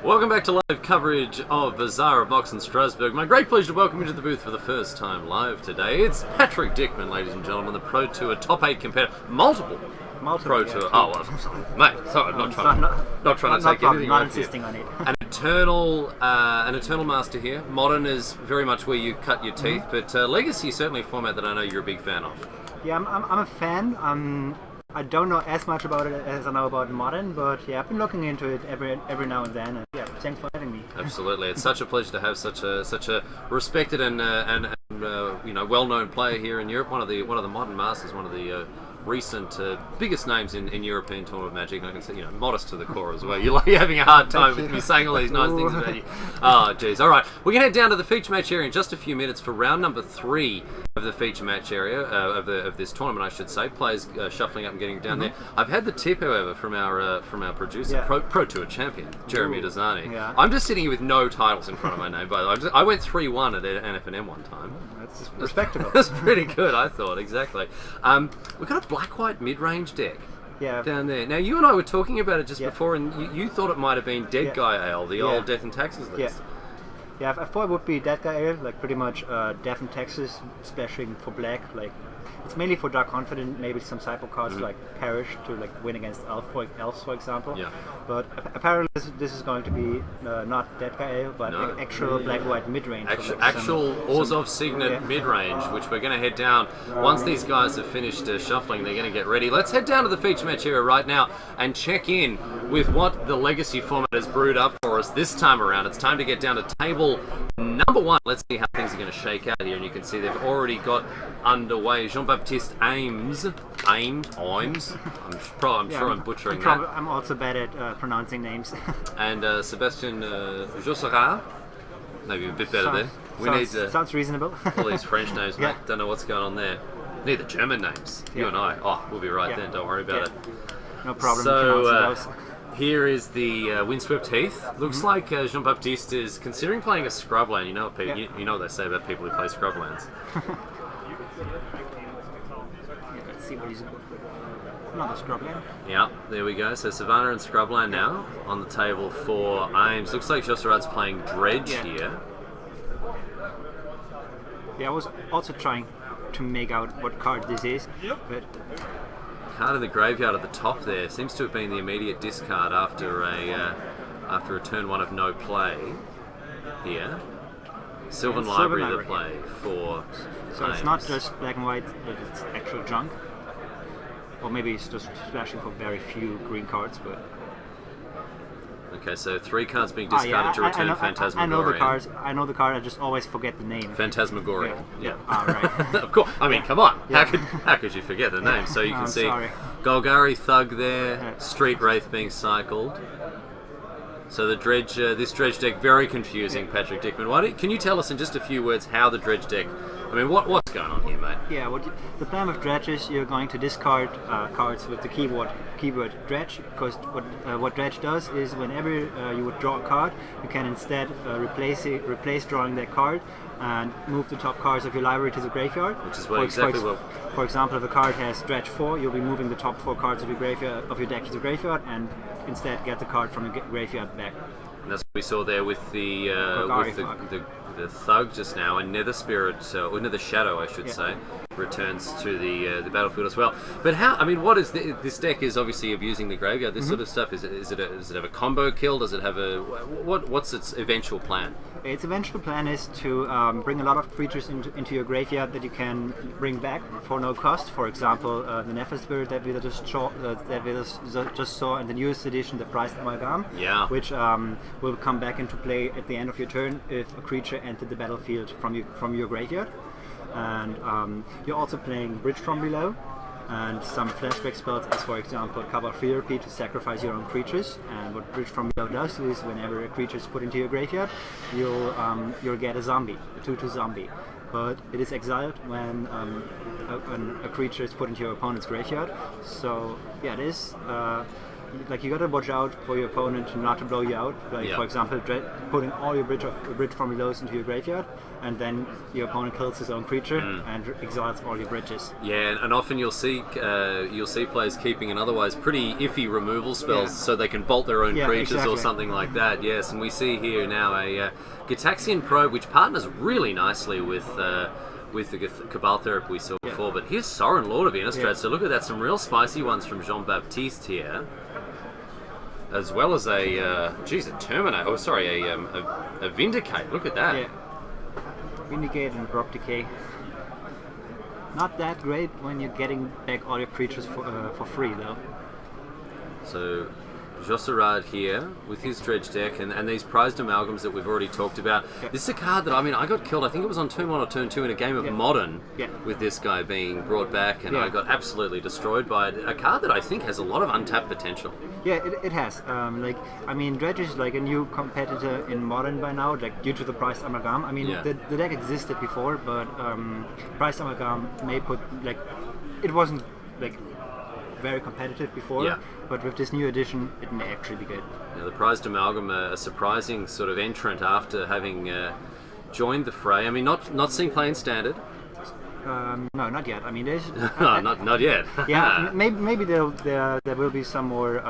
Welcome back to live coverage of Bazaar of Mox in Strasbourg. My great pleasure to welcome you to the booth for the first time live today. It's Patrick Dickman, ladies and gentlemen, the Pro Tour top 8 competitor, multiple Pro Tour. Yeah, oh, well, mate, sorry, not trying to take anything not away from insisting you. on it. An eternal master here. Modern is very much where you cut your teeth, but Legacy is certainly a format that I know you're a big fan of. Yeah, I'm a fan. I don't know as much about it as I know about modern, but yeah, I've been looking into it every now and then. And yeah, thanks for having me. Absolutely, it's such a pleasure to have such a respected and well-known player here in Europe. One of the modern masters, one of the recent biggest names in European tournament magic. And I can say, modest to the core as well. You're having a hard time with me saying all these nice things about you. Oh, geez. All right, we're going to head down to the feature match area in just a few minutes for round number 3 of the feature match area of this tournament, I should say. Players shuffling up and getting down there. I've had the tip, however, from our producer, Pro Tour champion Jeremy Dazani. Yeah. I'm just sitting here with no titles in front of my name, by the way. I went 3-1 at NFNM one time. That's respectable. That's pretty good, I thought. Exactly. We've got a black-white mid-range deck. Yeah. Down there. Now, you and I were talking about it just before, and you thought it might have been Dead Guy Ale, the old Death and Taxes list. Yeah, I thought it would be that guy here, like pretty much Death and Texas, especially for black. Like it's mainly for Dark Confident, maybe some cyber cards like Perish to like win against elves, for example. Yeah. But apparently this is going to be not that guy, but actual black-white mid-range. Actual Orzhov Signet mid-range, which we're going to head down. Once these guys have finished shuffling, they're going to get ready. Let's head down to the feature match area right now and check in with what the Legacy format has brewed up for us this time around. It's time to get down to table number 1. Let's see how things are going to shake out here, and you can see they've already got underway. Jean-Baptiste Ames. I'm sure I'm butchering that. I'm also bad at pronouncing names. And Sebastian Jossera. Maybe a bit better there. Sounds reasonable. All these French names, mate. Don't know what's going on there. Need the German names. You and I. Oh, we'll be right then. Don't worry about it. No problem. So, here is the windswept heath. Looks like Jean-Baptiste is considering playing a scrubland. You know what they say about people who play scrublands. Let's see what he's got. Another scrubland. Yeah, there we go. So Savannah and scrubland now on the table for Ames. Looks like Josserad's playing dredge here. Yeah, I was also trying to make out what card this is, but card in the graveyard at the top there seems to have been the immediate discard after a turn 1 of no play here. Sylvan Library the play for so Ames. It's not just black and white, but it's actual junk. Or maybe it's just splashing for very few green cards, but okay, so 3 cards being discarded to return Phantasmagoria. I know the card. I just always forget the name. Phantasmagoria. Yeah. Right. Of course. I mean, come on. How could you forget the name? So you can see Golgari Thug there, Street Wraith being cycled. So the dredge, this dredge deck, very confusing. Patrick Dickman, can you tell us in just a few words how the dredge deck? I mean, what's going on here, mate? Yeah, the plan with dredge is you're going to discard cards with the keyword dredge, because what dredge does is whenever you would draw a card, you can instead replace drawing that card and move the top cards of your library to the graveyard. Which is for example, if a card has dredge 4, you'll be moving the top 4 cards of your deck to the graveyard and instead get the card from the graveyard back. And that's what we saw there with the Thug just now, and Nether Spirit, or Nether Shadow, I should say, returns to the battlefield as well. But what is this deck is obviously abusing the graveyard. This sort of stuff does it have a combo kill? Does it have what's its eventual plan? Its eventual plan is to bring a lot of creatures into your graveyard that you can bring back for no cost. For example, the Nether Spirit that we just saw in the newest edition, the Prized Amalgam, which will come back into play at the end of your turn if a creature entered the battlefield from your graveyard. And you're also playing Bridge from Below and some flashback spells, as for example Cabal Therapy to sacrifice your own creatures. And what Bridge from Below does is whenever a creature is put into your graveyard, you'll get a zombie, a 2/2 zombie. But it is exiled when a creature is put into your opponent's graveyard. So yeah, it is like you gotta watch out for your opponent not to blow you out. Like for example, putting all your bridge from belows into your graveyard, and then your opponent kills his own creature and exiles all your bridges. Yeah, and often you'll see players keeping an otherwise pretty iffy removal spells so they can bolt their own creatures or something like that. Yes, and we see here now a Gitaxian Probe, which partners really nicely with the Cabal Therapy we saw before. But here's Sorin, Lord of Innistrad. So look at that, some real spicy ones from Jean-Baptiste here. As well as a Terminate. Oh, sorry, a Vindicate. Look at that. Yeah. Vindicate and Drop Decay. Not that great when you're getting back all your creatures for free, though. So Josserad here with his Dredge deck and these prized amalgams that we've already talked about. Yep. This is a card that, I got killed, I think it was on turn 1 or turn 2 in a game of Modern with this guy being brought back, and I got absolutely destroyed by it. A card that I think has a lot of untapped potential. Yeah, it has. Dredge is like a new competitor in Modern by now, like due to the prized amalgam. The deck existed before, but prized amalgam may put, like, it wasn't like very competitive before, but with this new edition it may actually be good. Yeah, the prized amalgam, a surprising sort of entrant after having joined the fray. Not seen play in standard. No, not yet. There's no, not yet. Yeah, maybe there will be some more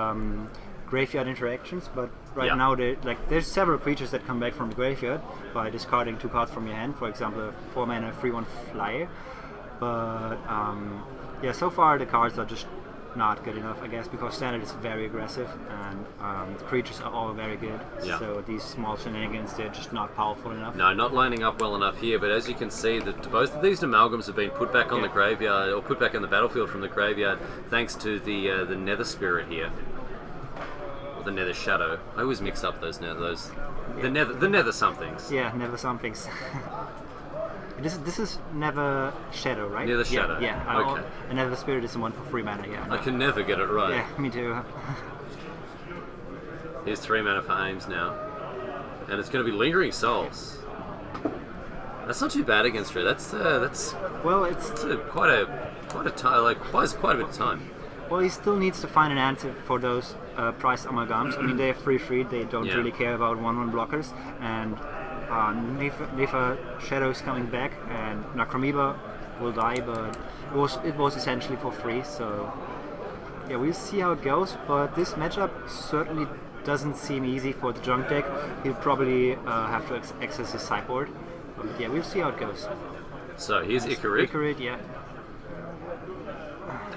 graveyard interactions, but right now there's several creatures that come back from the graveyard by discarding 2 cards from your hand. For example, a 4-mana 3/1 flyer. But so far the cards are just not good enough, I guess, because standard is very aggressive and the creatures are all very good. So these small shenanigans, they're just not powerful enough. No, not lining up well enough here. But as you can see, that both of these amalgams have been put back on the graveyard, or put back in the battlefield from the graveyard, thanks to the Nether Spirit here, or the Nether Shadow. I always mix up the Nether somethings. Yeah, Nether somethings. This is Nether Shadow, right? Nether Shadow. Yeah. Okay. And Nether Spirit is the one for 3 mana. Yeah. I can never get it right. Yeah, me too. Here's 3 mana for Ames now, and it's going to be Lingering Souls. That's not too bad against her. That's quite a buys quite a bit of time. Well, he still needs to find an answer for those price amalgams. They're free. They don't really care about 1/1 blockers, and Nether Shadow's coming back, and Necromoeba will die, but it was essentially for free. So yeah, we'll see how it goes. But this matchup certainly doesn't seem easy for the junk deck. He'll probably have to access his sideboard. But yeah, we'll see how it goes. So here's Icarid. Icarid, yeah.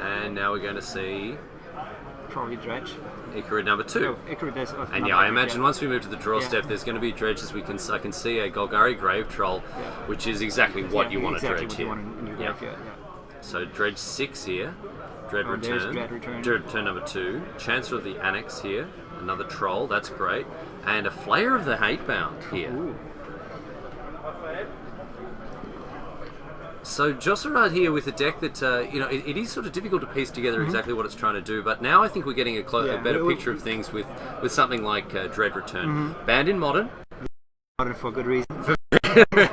And now we're going to see probably Dredge. Icarid number 2. No, Icarid is and I imagine once we move to the draw step, there's going to be dredges. I can see a Golgari Grave Troll, which is exactly what you want to dredge here. So dredge 6 here. Dread Return. Dread Return number 2. Chancellor of the Annex here. Another Troll. That's great. And a Flayer of the Hatebound here. Ooh. So Josserad here with a deck that it is sort of difficult to piece together exactly what it's trying to do, but now I think we're getting a better picture of things with something like Dread Return. Banned in Modern. Modern for good reason.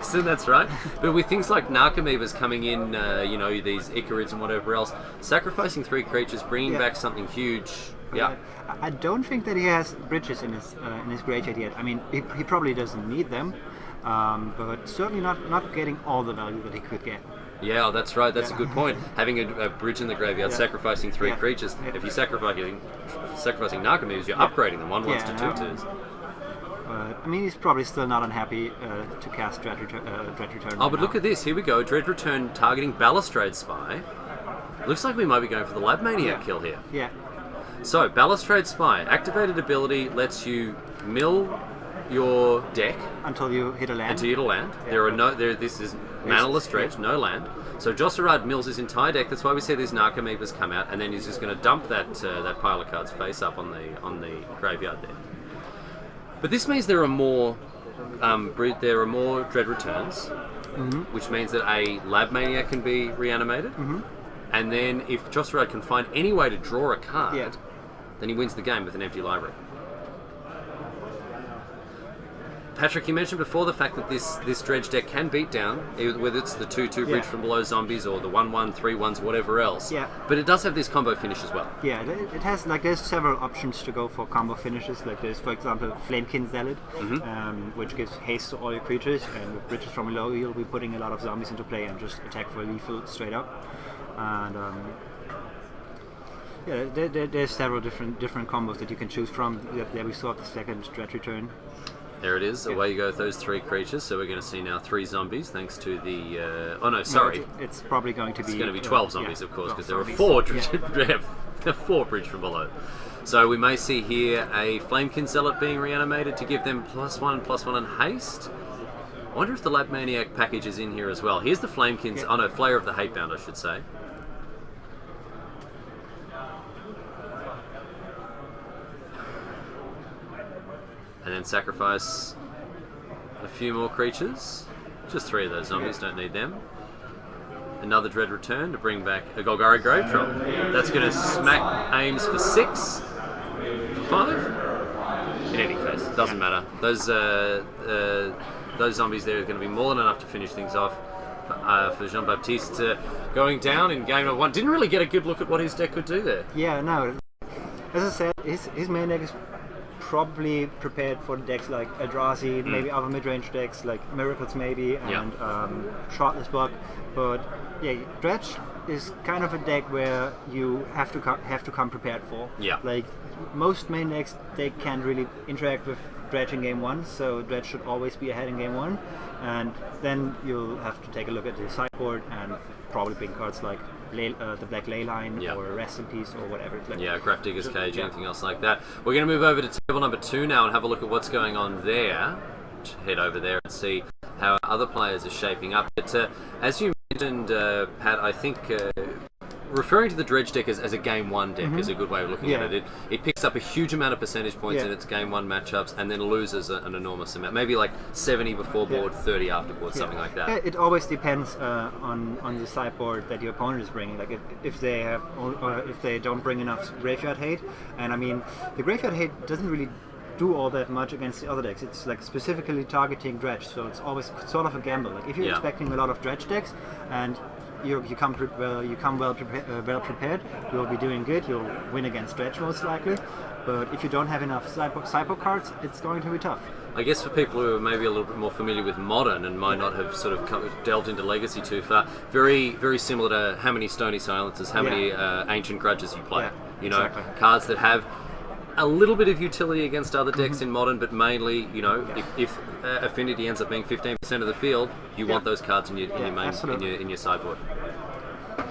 So that's right. But with things like Narcomoebas coming in, these Icarids and whatever else, sacrificing 3 creatures, bringing back something huge. I don't think that he has bridges in his graveyard yet. He probably doesn't need them. But certainly not getting all the value that he could get. Yeah, that's right. That's a good point. Having a bridge in the graveyard, sacrificing 3 creatures. If you're sacrificing Narcomoebas, you're upgrading them 1/1s to 2/2s. He's probably still not unhappy to cast Dread Return. Oh, but look at this. Here we go. Dread Return targeting Balustrade Spy. Looks like we might be going for the Lab Maniac kill here. Yeah. So, Balustrade Spy. Activated ability lets you mill your deck until you hit a land. Yeah. This is manaless dredge, no land. So Josserad mills his entire deck. That's why we see these Narcomoebas come out, and then he's just going to dump that pile of cards face up on the graveyard there. But this means there are more Dread Returns, which means that a Lab Maniac can be reanimated, and then if Josserad can find any way to draw a card, then he wins the game with an empty library. Patrick, you mentioned before the fact that this dredge deck can beat down, whether it's the 2/2 bridge from below zombies or the 1/1, 3/1s, whatever else. Yeah. But it does have this combo finish as well. Yeah, it has like there's several options to go for combo finishes. Like there's, for example, Flamekin Zealot, which gives haste to all your creatures, and with bridges from below, you'll be putting a lot of zombies into play and just attack for lethal straight up. And there's several different combos that you can choose from. There we saw the second dredge return. There it is. Away you go with those 3 creatures. So we're going to see now 3 zombies, thanks to the. Oh no, sorry. No, it's probably going to be. It's going to be 12 zombies, of course, because there are 4 4 bridge from below. So we may see here a Flamekin Zealot being reanimated to give them +1/+1 and haste. I wonder if the Lab Maniac package is in here as well. Here's the Flamekins. Oh no, Flayer of the Hatebound, I should say. And then sacrifice a few more creatures. Just 3 of those zombies, don't need them. Another Dread Return to bring back a Golgari Grave Troll. That's going to smack aims for 6, for 5. In any case, doesn't matter. Those zombies there are going to be more than enough to finish things off. For Jean-Baptiste going down in game number 1. Didn't really get a good look at what his deck could do there. Yeah, no. As I said, his main deck is probably prepared for decks like Eldrazi, maybe other mid-range decks like Miracles maybe, and Shortless Block. But yeah, Dredge is kind of a deck where you have to come prepared for. Yeah. Like most main decks, they can't really interact with Dredge in game 1, so Dredge should always be ahead in game 1, and then you'll have to take a look at the sideboard and probably bring cards like the Black Leyline or Rest in Peace or whatever. Like, Grafdigger's Cage, anything else like that. We're going to move over to table number 2 now and have a look at what's going on there. Head over there and see how other players are shaping up. But as you mentioned, Pat, I think referring to the Dredge deck as a game 1 deck is a good way of looking at it. It picks up a huge amount of percentage points in its game 1 matchups and then loses an enormous amount. Maybe like 70 before board, 30 after board, something like that. It always depends on the sideboard that your opponent is bringing. Like if they have or if they don't bring enough graveyard hate, and I mean the graveyard hate doesn't really do all that much against the other decks. It's like specifically targeting Dredge, so it's always sort of a gamble. Like if you're expecting a lot of Dredge decks and you come well prepared, you'll be doing good. You'll win against Dredge most likely. But if you don't have enough sideboard cards, it's going to be tough. I guess for people who are maybe a little bit more familiar with Modern and might not have sort of delved into Legacy too far, very, very similar to how many Stony Silences, how many Ancient Grudges you play. You know, cards that have a little bit of utility against other decks in Modern, but mainly, you know, if Affinity ends up being 15% of the field, you want those cards in your sideboard.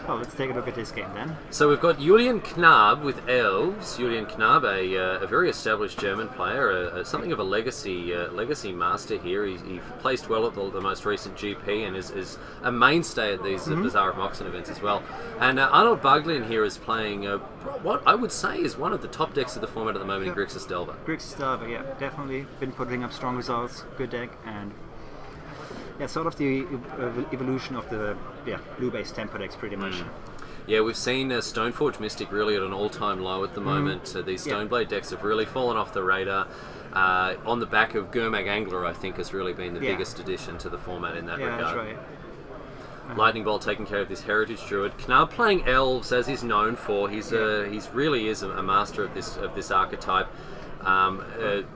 Well, let's take a look at this game then. So we've got Julian Knab with Elves. Julian Knab, a very established German player, something of a legacy master here. He placed well at the most recent GP and is a mainstay at these Bazaar of Moxen events as well. And Arnold Buglin here is playing what I would say is one of the top decks of the format at the moment in Grixis Delver. Grixis Delver, yeah, definitely been putting up strong results, good deck, and sort of the evolution of the blue-based tempo decks pretty much. Yeah, we've seen Stoneforge Mystic really at an all-time low at the moment. These Stoneblade decks have really fallen off the radar. On the back of Gurmag Angler, I think, has really been the biggest addition to the format in that regard. Yeah, that's right. Lightning Bolt taking care of this Heritage Druid. Knab playing Elves, as he's known for. He's really is a master of this archetype.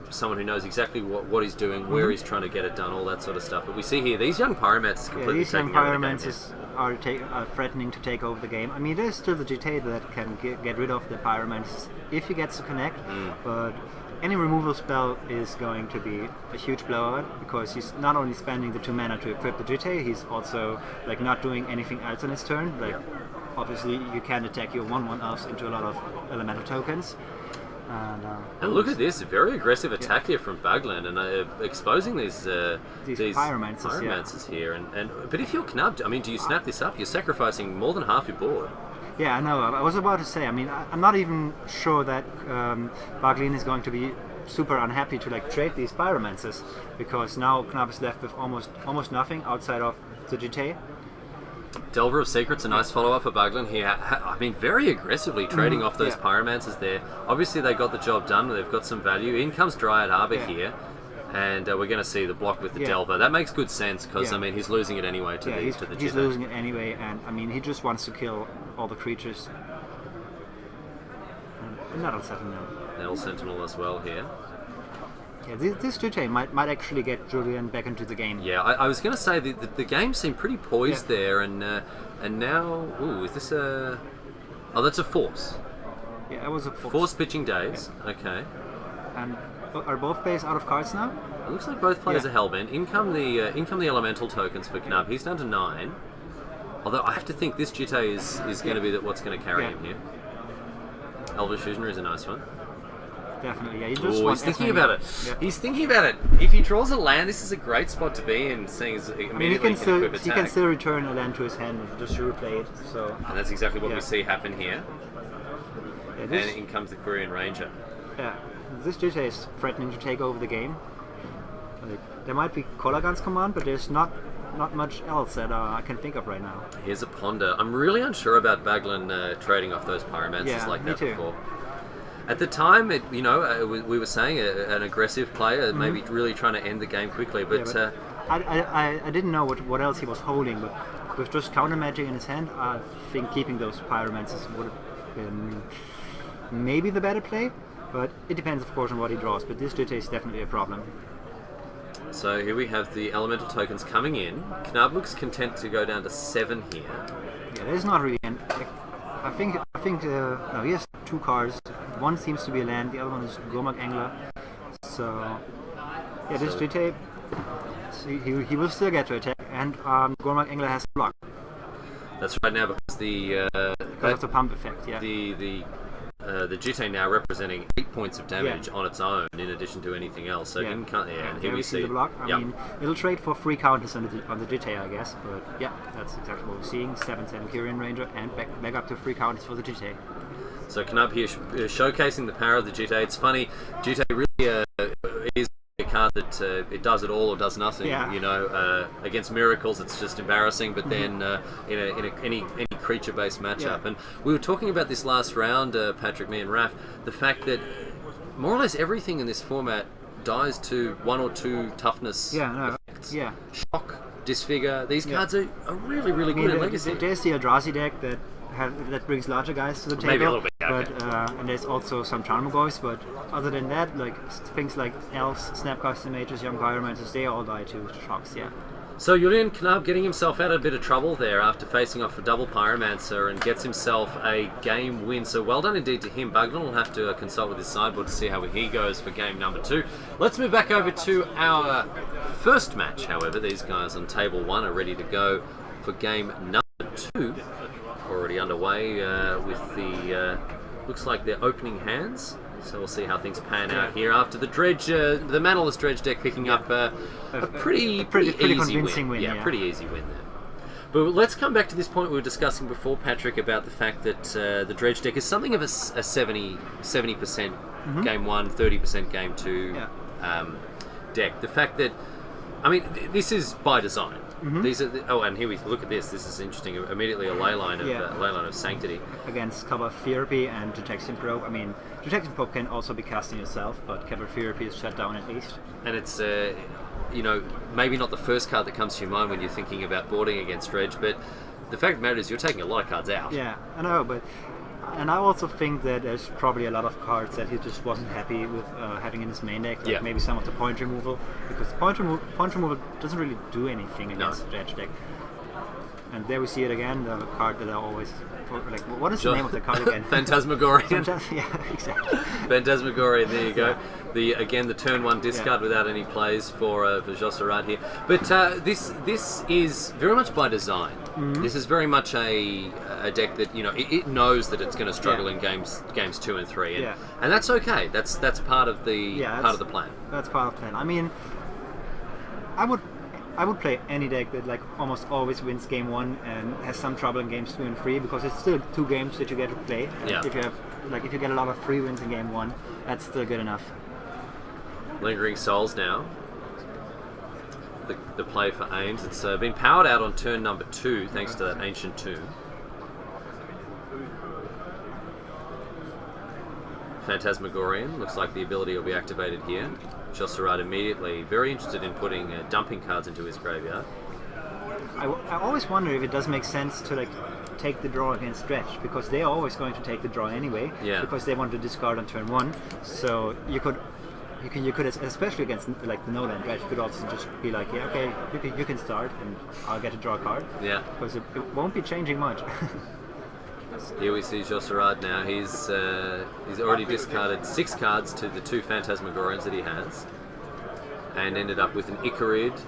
Someone who knows exactly what he's doing, where he's trying to get it done, all that sort of stuff. But we see here, these young Pyromances completely taking over the game. Are threatening to take over the game. I mean, there's still the GT that can get rid of the Pyromances if he gets to connect, but any removal spell is going to be a huge blowout because he's not only spending the 2 mana to equip the GT, he's also like not doing anything else on his turn. Like obviously you can attack your 1/1 elves into a lot of elemental tokens. And look at this, very aggressive attack here from Buglin, and exposing these pyromancers here. But if you're Knubbed, I mean, do you snap this up? You're sacrificing more than half your board. Yeah, I know. I was about to say. I mean, I'm not even sure that Buglin is going to be super unhappy to like trade these pyromancers because now Knapp is left with almost nothing outside of the GT. Delver of Secrets, a nice follow-up for Buglin here. I mean, very aggressively trading off those pyromancers there. Obviously, they got the job done. They've got some value. In comes Dryad Arbor here. And we're going to see the block with the Yeah. Delver. That makes good sense because Yeah. I mean he's losing it anyway to Yeah, the he's Jitte. losing it anyway, and I mean he just wants to kill all the creatures. And that'll settle now. Nettle Sentinel as well here. Yeah, this Jitte might actually get Julian back into the game. Yeah, I was going to say the game seemed pretty poised Yeah. there, and now, ooh, is this a? Oh, that's a force. Yeah, it was a Force pitching days. Okay. And are both players out of cards now? It looks like both players Yeah. are hellbent. In come the elemental tokens for Knub. He's down to 9. Although I have to think this Jitte is going to be what's going to carry Yeah. him here. Elvish Visionary is a nice one. Definitely, yeah. You just Oh, want he's thinking as many- about it. Yeah. He's thinking about it. If he draws a land, this is a great spot to be in, seeing as I mean, immediately he can equip he attack. can still return a land to his hand and just replay it. So And that's exactly what Yeah. we see happen here. yeah, And this, in comes the Korean Ranger. yeah, this Jitte is threatening to take over the game. Like, there might be Kolagan's command, but there's not much else that I can think of right now. Here's a Ponder. I'm really unsure about Baglin trading off those Pyromancers Yeah, like me that too. before. At the time, we were saying an aggressive player, maybe really trying to end the game quickly, but, Mm-hmm. Yeah, I didn't know what else he was holding, but with just counter magic in his hand, I think keeping those pyromancers would have been maybe the better play. But it depends, of course, on what he draws. But this Jitte is definitely a problem. so here we have the elemental tokens coming in. Knub looks content to go down to 7 here. Yeah, there's not really an. I think no, he has 2 cards. One seems to be a land, the other one is Gormak Angler. So yeah, this Jitte, he will still get to attack, and Gormak Angler has to block That's right now because because of the pump effect. Yeah. the Jitte now representing 8 points of damage on its own, in addition to anything else. So Yeah. and here There we see the block. I Yep. mean, it'll trade for 3 counters on the Jitte, I guess. But yeah, that's exactly what we're seeing. 7/7 Kyrian Ranger and back up to 3 counters for the Jitte. So Knub here showcasing the power of the Jitte. It's funny, Jitte really is a card that it does it all or does nothing. Yeah. You know, against miracles, it's just embarrassing. But then in any creature-based matchup, Yeah. and we were talking about this last round, Patrick, me and Raph, the fact that more or less everything in this format dies to 1 or 2 toughness Yeah, no, effects. yeah. Shock, disfigure. These Yeah. cards are really, really I mean, good in Legacy. there's the Eldrazi deck that brings larger guys to the table. Maybe a little bit, yeah, but and there's also some Charmagoys. But other than that, like things like Elves, Snapcaster Mages, Young Pyromancers, they all die to shocks. Yeah. So Julian Knub getting himself out of a bit of trouble there after facing off a double Pyromancer and gets himself a game win. So well done indeed to him. Baglin will have to consult with his sideboard to see how he goes for game number 2. Let's move back over to our first match, however. These guys on table 1 are ready to go for game number 2. Already underway with the, looks like they're opening hands. So we'll see how things pan out here after the Dredge, the Manaless Dredge deck picking up a pretty easy convincing win, Yeah, yeah. pretty easy win there. But let's come back to this point we were discussing before, Patrick, about the fact that the Dredge deck is something of a 70% game 1, 30% game 2 deck. The fact that, I mean, this is by design. These are and here we look at this. This is interesting. Immediately a ley line of Sanctity. Against Cover Therapy and Detection Probe. I mean, Detection Probe can also be casting yourself, but Cover Therapy is shut down at least. And it's maybe not the first card that comes to your mind when you're thinking about boarding against Dredge, but the fact of the matter is you're taking a lot of cards out. Yeah, I know, but and I also think that there's probably a lot of cards that he just wasn't happy with having in his main deck, like maybe some of the point removal, because point removal doesn't really do anything against the Dredge deck. And there we see it again, the card that I always like. What is the name of the card again? Phantasmagorian. Yeah, exactly. Phantasmagorian. There you go. The turn 1 discard without any plays for Josserad here. But this is very much by design. This is very much a deck that it knows that it's going to struggle in games 2 and 3, and that's okay. That's part of the plan. That's part of the plan. I mean, I would play any deck that like almost always wins game 1 and has some trouble in games 2 and 3, because it's still 2 games that you get to play. Yeah. If you get a lot of free wins in game 1, that's still good enough. Lingering Souls now. The play for Ames. It's been powered out on turn number 2 thanks to that Ancient Tomb. Phantasmagorian. Looks like the ability will be activated here. Josserad immediately very interested in putting dumping cards into his graveyard. I always wonder if it does make sense to like take the draw against Dredge, because they are always going to take the draw anyway. Yeah. Because they want to discard on turn 1. So you could, especially against like the no-land Dredge, you could also just be like, yeah, okay, you can start, and I'll get to draw a card. Yeah. Because it won't be changing much. Here we see Josserad now. He's already discarded 6 cards to the 2 Phantasmagorians that he has, and ended up with an Icarid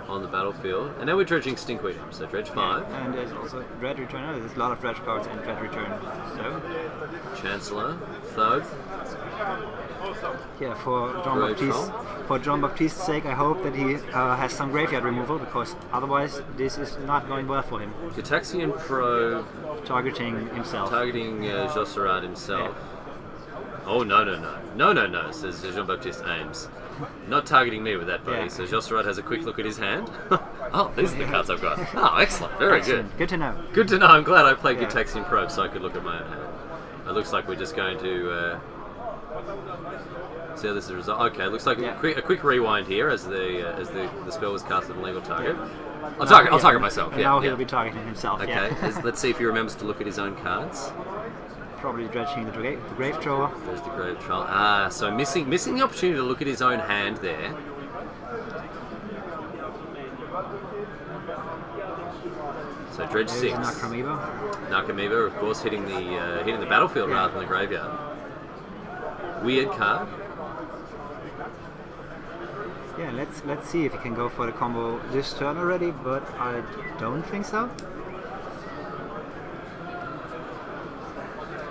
on the battlefield. And now we're dredging Stinkweed. So dredge 5. Yeah, and there's also Dredge Return. Oh, there's a lot of Dredge cards in Dredge Return. So Chancellor, Thug. yeah, for John Baptiste's sake, I hope that he has some graveyard removal, because otherwise this is not going well for him. Gitaxian Pro Targeting himself. targeting Josserad himself. Yeah. Oh, no, says Jean-Baptiste Ames. Not targeting me with that, buddy. Yeah. So Josserad has a quick look at his hand. Oh, these are the cards I've got. Oh, excellent. Very Excellent. good. Good to know. Good to know. I'm glad I played Yeah. Gitaxian Probe so I could look at my own hand. It looks like we're just going to see how this is resolved. Okay, looks like Yeah. a quick rewind here as the spell was cast on a legal target. I'll target myself. And Yeah. now yeah. he'll be targeting himself. Okay, Yeah. let's see if he remembers to look at his own cards. Probably dredging the grave drawer. There's the Grave Troll. Ah, so missing the opportunity to look at his own hand there. So dredge There's 6. Nakamiba. Nakamiba, of course, hitting the battlefield Yeah. rather than the graveyard. Weird card. Yeah, let's see if he can go for the combo this turn already, but I don't think so.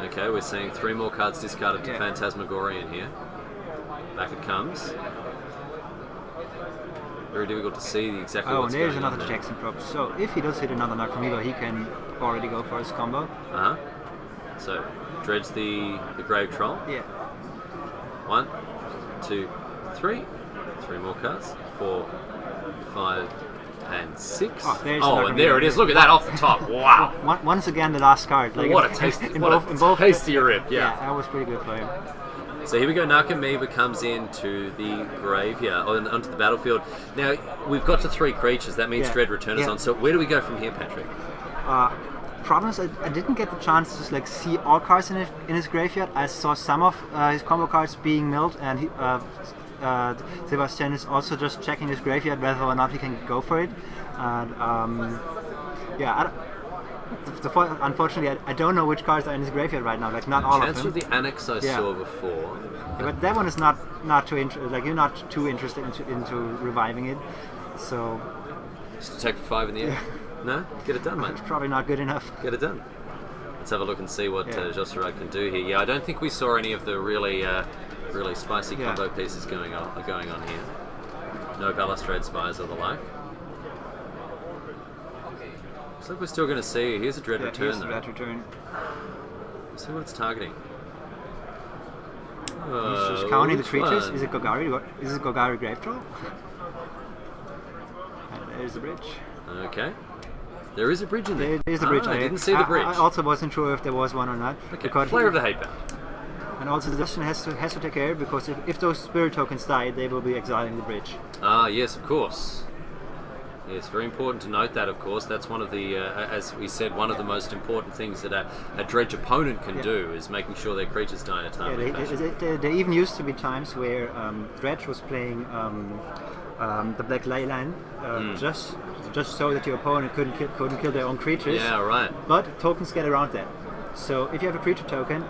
Okay, we're seeing 3 more cards discarded to Yeah. Phantasmagorian here. Back it comes. Very difficult to see exactly Oh, what's and there's going on another there. Jackson prop. So if he does hit another Nakamiba, he can already go for his combo. Uh-huh. So, dredge the Grave Troll. Yeah. 1, 2, 3. 3 more cards. 4, 5, and 6. Oh, there's and there it is. Look at that off the top. Wow. Once again, the last card. Like, What a taste! in What both, a tasty rip. Yeah, that was pretty good for him. So here we go. Nakamiba comes into the graveyard, onto the battlefield. Now we've got to 3 creatures. That means Yeah. Dread Return is Yeah. on. So where do we go from here, Patrick? Problem is, I didn't get the chance to like see all cards in his graveyard. I saw some of his combo cards being milled, and Sebastian is also just checking his graveyard whether or not he can go for it. And unfortunately, I don't know which cards are in his graveyard right now. Like not all of Chancellor them. of the Annex I Yeah. saw before. Yeah, but that one is not too like you're not too interested into reviving it. So Just attack for 5 in the air. No, get it done, mate. it's probably not good enough. Get it done. Let's have a look and see what Yeah. Josserad can do here. Yeah, I don't think we saw any of the really spicy Yeah. combo pieces going on here. No Balustrade Spires or the like. Looks like we're still going to see. Here's a Dread Yeah, Return here's though. the Dread Return. Let's see what it's targeting. He's just counting the which creatures. one? Is it Gogari? Is it Gogari Grave Troll? And there's the bridge. Okay. There is a bridge in there. There's the bridge. I didn't see the bridge. I also wasn't sure if there was one or not. Okay. Because Flare of the Hatebound. and also the Dustin has to take care, because if those spirit tokens die, they will be exiling the bridge. Ah, yes, of course. Yes, very important to note that, of course. That's one of the, as we said, one of the most important things that a dredge opponent can do is making sure their creatures die in a timely fashion. There even used to be times where Dredge was playing the Black Leyline just so that your opponent couldn't kill their own creatures. Yeah, right. But tokens get around that. So if you have a creature token,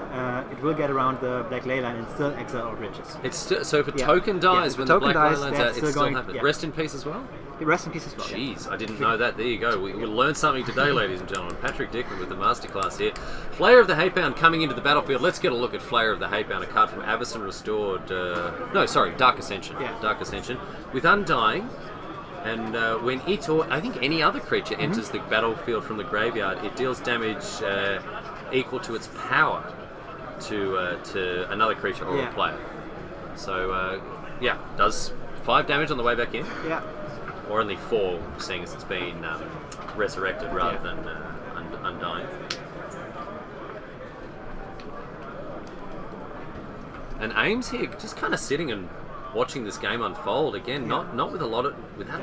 it will get around the Black Leyline and still exile all bridges. It's so if a Yeah. token Yeah, dies if when a the token Black dies, Leyline's that's out, it's still still going- happening. yeah. Rest in peace as well? Rest in peace as well. yeah. Jeez, I didn't know that. There you go. We learned something today, ladies and gentlemen. Patrick Dickman with the masterclass here. Flayer of the Hatebound coming into the battlefield. Let's get a look at Flayer of the Hatebound, a card from Avacyn Restored. Dark Ascension. Yeah. Dark Ascension. With Undying, and when it or I think any other creature enters the battlefield from the graveyard, it deals damage equal to its power to another creature or Yeah. a player. So, does 5 damage on the way back in. Yeah. Or only 4, seeing as it's been resurrected rather Yeah. than undying. And Ames here just kind of sitting and watching this game unfold again, not without a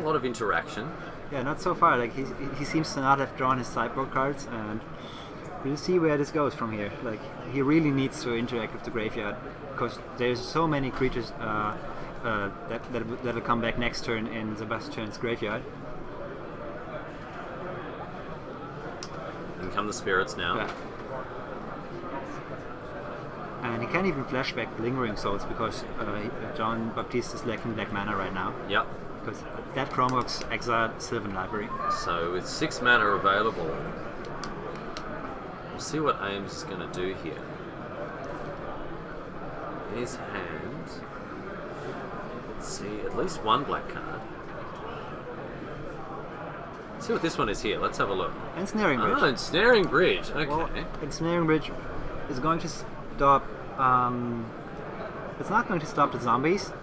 lot of interaction. Yeah, not so far. Like he seems to not have drawn his sideboard cards, and we'll see where this goes from here. Like he really needs to interact with the graveyard because there's so many creatures that will come back next turn in Sebastian's graveyard. And come the spirits now. Yeah. And he can't even flashback Lingering Souls because John Baptiste is lacking black mana right now. Yep. Because that Chromebox exiled Sylvan Library. So with 6 mana available, we'll see what Ames is going to do here. In his hand, let's see, at least one black card. Let's see what this one is here. Let's have a look. Ensnaring Bridge. Oh, Ensnaring Bridge. Okay. Well, Ensnaring Bridge is going to stop. It's not going to stop the zombies,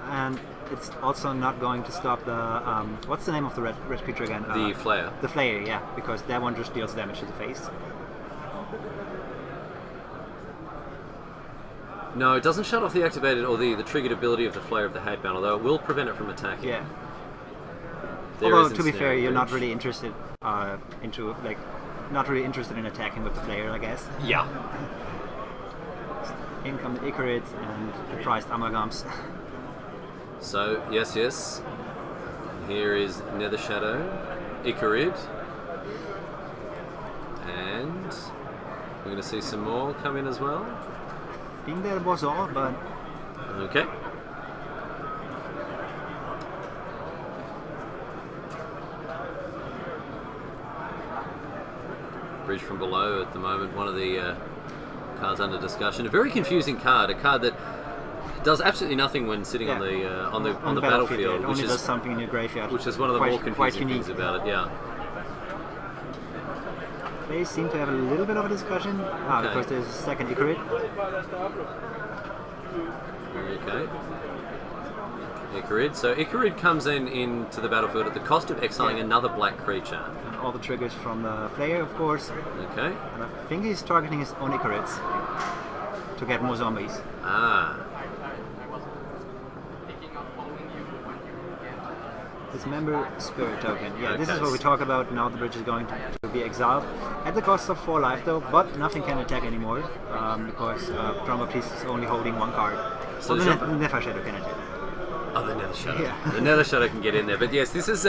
and it's also not going to stop the. What's the name of the red creature again? The Flayer. The Flayer, yeah, because that one just deals damage to the face. No, it doesn't shut off the activated or the triggered ability of the Flayer of the Hatebound, although it will prevent it from attacking. Yeah. There Although is to be fair, Ensnaring you're not Bridge. really interested not really interested in attacking with the Flayer, I guess. Yeah. In come the Icarid and the prized Amalgams. So, yes. Here is Nether Shadow, Icarid. And we're going to see some more come in as well. I think that was all, but Okay. Bridge from Below at the moment, one of the cards under discussion. A very confusing card, a card that does absolutely nothing when sitting on the battlefield, yeah, it which only is does something in your graveyard. which is one of the more confusing things about it. Yeah. They seem to have a little bit of a discussion because there's a second Icarid. Okay. Icarid. So Icarid comes into the battlefield at the cost of exiling another black creature. And all the triggers from the Flayer, of course. Okay. And I think he's targeting his own Icarids to get more zombies. Ah. Dismember Spirit Token. Yeah, this is Okay. what we talk about. Now the bridge is going to be exiled at the cost of 4 life though, but nothing can attack anymore because John Baptiste is only holding 1 card. So So the the Nefer Shadow can attack. Oh, the Nether Shadow. Yeah. The Nether Shadow can get in there. But yes, this is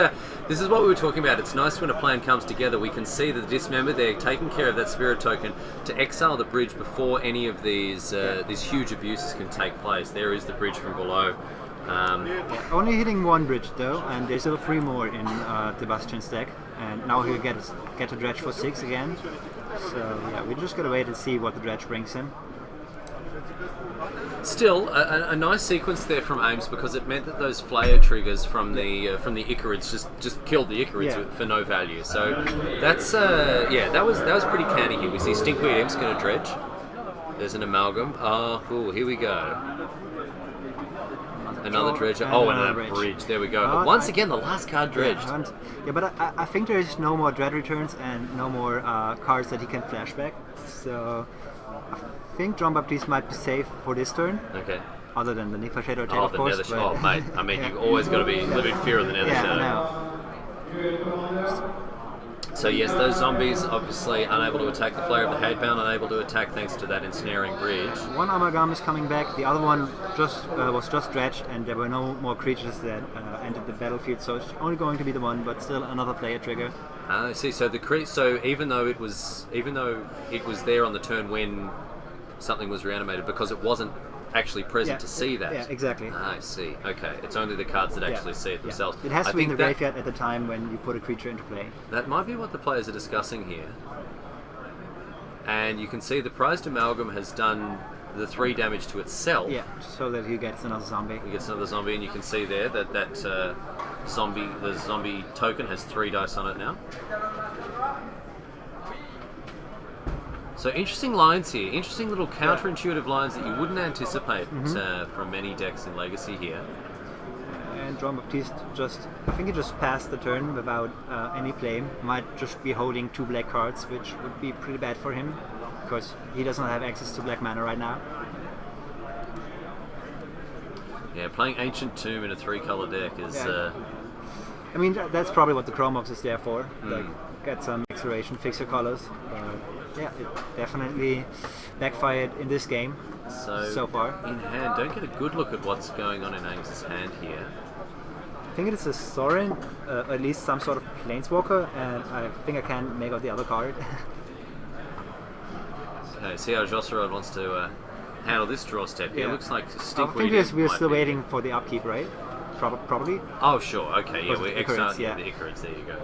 what we were talking about. It's nice when a plan comes together. We can see that the Dismember, they're taking care of that Spirit Token to exile the bridge before any of these huge abuses can take place. There is the bridge from below. Only hitting 1 bridge though, and there's still 3 more in Sebastian's deck. And now he'll get a dredge for 6 again. So yeah, we just gotta wait and see what the dredge brings him. Still, a nice sequence there from Ames because it meant that those Flayer triggers from the Icarids just killed the Icarids for no value. So that's that was pretty canny here. We see Stinkweed Imp's going to dredge. There's an Amalgam. Oh, cool. Here we go. Another dredge. Oh, another bridge. There we go. Once again, the last card dredged. Yeah, but I think there is no more dread returns and no more cards that he can flashback. So I think John Baptiste might be safe for this turn. Okay. Other than the Nefer Shadow attack, Oh, of the course. Nether Shadow. Oh, mate. I mean, you've always got to be live in fear of the Nether Shadow. So yes, those zombies obviously unable to attack the Flayer of the Hatebound, unable to attack thanks to that Ensnaring Bridge. 1 Amalgam is coming back, the other one was just dredged and there were no more creatures that entered the battlefield, so it's only going to be the one, but still another Flayer trigger. I see. So even though it was there on the turn when something was reanimated, because it wasn't actually present to see that. Yeah, exactly. I see. Okay, it's only the cards that actually see it themselves. It has to I be in think the graveyard at the time when you put a creature into play. That might be what the players are discussing here. And you can see the prized Amalgam has done the 3 damage to itself. Yeah, so that he gets another zombie. He gets another zombie, and you can see there that the zombie token has 3 dice on it now. So interesting lines here, interesting little counterintuitive lines that you wouldn't anticipate from many decks in Legacy here. And John Baptiste I think he just passed the turn without any play. Might just be holding 2 black cards, which would be pretty bad for him, because he doesn't have access to black mana right now. Yeah, playing Ancient Tomb in a 3-color deck is. Yeah. I mean, that's probably what the Chrome Box is there for. Like, get some acceleration, fix your colors. Yeah, it definitely backfired in this game so far. In hand, don't get a good look at what's going on in Ames' hand here. I think it's a Sorin, at least some sort of Planeswalker, and I think I can make out the other card. Okay, see how Josserod wants to handle this draw step here. Yeah. Looks like I Stinkweed. think we're still waiting for the upkeep, right? Probably. Oh, sure. Okay, yeah, we're Icarids, the Icarids. There you go.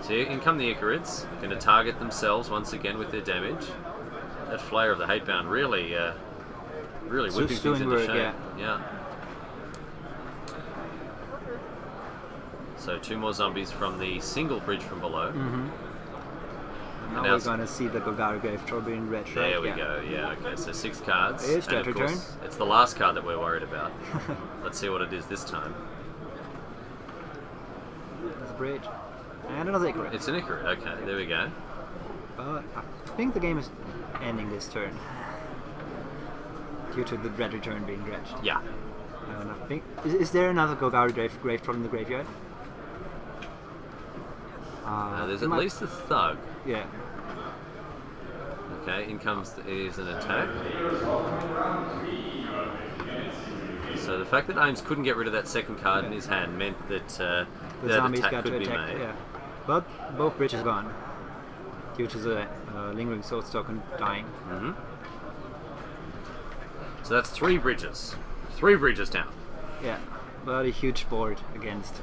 So in come the Icarids, going to target themselves once again with their damage. That Flayer of the Hatebound really whipping things into shape. Yeah. So 2 more zombies from the single bridge from below. Now we're going to see the Golgari Grave Troll in red. There we go. Yeah. Okay. So 6 cards. It is and of turn. course, it's the last card that we're worried about. Let's see what it is this time. There's a bridge. And another Icarid. It's an Icarid. Okay. There we go. But I think the game is ending this turn due to the dread return being dredged. Yeah. And I think is there another Golgari Grave Troll in the graveyard? There's at least a Thug. Yeah. Okay, in comes is an attack. So the fact that Ames couldn't get rid of that second card in his hand meant that the that zombies attack got could to be attack. made. Yeah. But both bridges gone due to the lingering Swords token dying. So that's 3 bridges. 3 bridges down. Yeah. But a huge board against